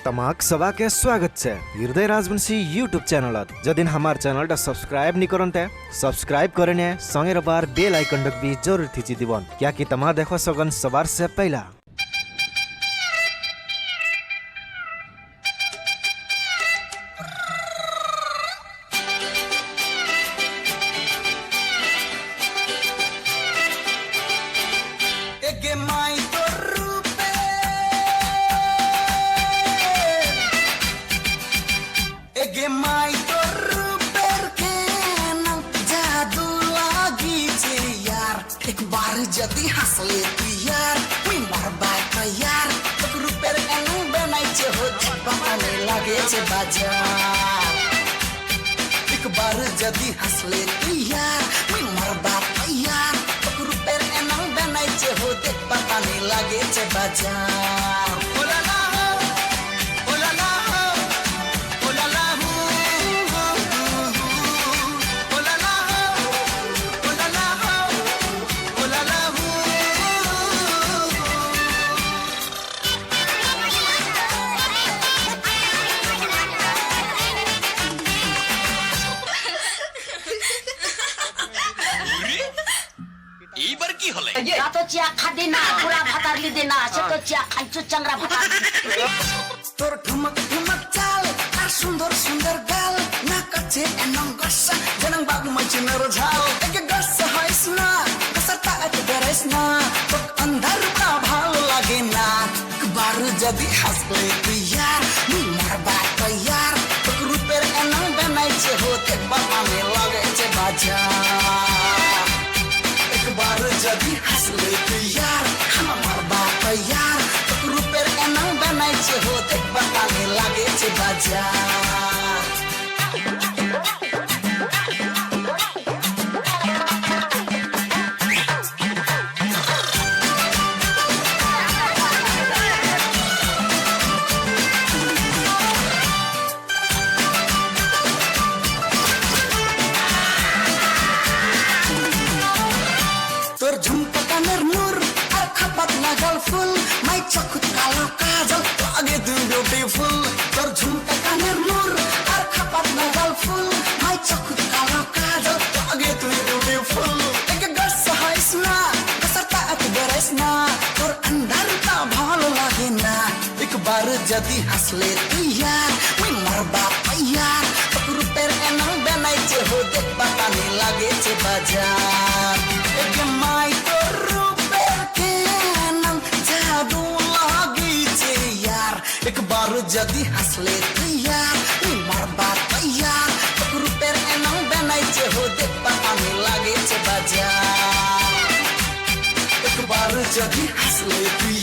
तमाक सभा के स्वागत छे हृदय राजवंशी यूट्यूब चैनल। जदि हमार चैनल सब्सक्राइब नहीं करते सब्सक्राइब करने संगे रबार बेल आइकन भी जरूर थीची दीवन क्या कि तमा देखो सगन सवार से पहला। एक बार जदी हंस लेती यार मी बर्बाद यार तक रुपएर एनु बनाई छे हो पकाने लागे छे बाजार। एक बार जदी हंस लेती यार मी बर्बाद यार तक रुपएर एनु बनाई छे हो पकाने लागे छे बाजार। तो चिया खादी ना पूरा भातार ली देना से तो चिया खाइचो चंगरा भातार तोर ठुमक ठुमक चाल आ सुंदर सुंदर गाल ना कचे एनंग गस्सा जनंग बाबू मचे मेरो झाल एक गस्सा हाइसना कसता अत दरेसना तो अंदर का भाव लागे ना एक बार जदी हंस लेती यार मी मरबा यार तो रुपएर एनंग बनाई छे होते बाबा में लागे छे बाजार। एक बार जदी हंस लेती यार हम मरबा यार तो रुपएर एनंग बनाई छे होते बताने लागे छे बाजार। तोर झुमका कानेर नूर और खपत लगल फूल माई चखुत कालो काजल लागे तू ब्यूटीफुल। तोर झुमका कानेर नूर और खपत लगल फूल माई चखुत कालो काजल लागे तू ब्यूटीफुल। एक गस हाइसना कसरता अत बरसना तोर अंदर का भाल लागे ना एक बार जदी हंस लेती यार मैं मरबा यार तो रुपएर एनंग बनाई छे हो देख बताने लागे छे बाजार। एक माई तो रुपएर के एनंग जादू लागी छे यार एक बार जदी हंस लेती यार मैं मरबा यार तो रुपएर एनंग बनाई छे हो देख बताने लागे छे बाजार। एक बार जदी हंस लेती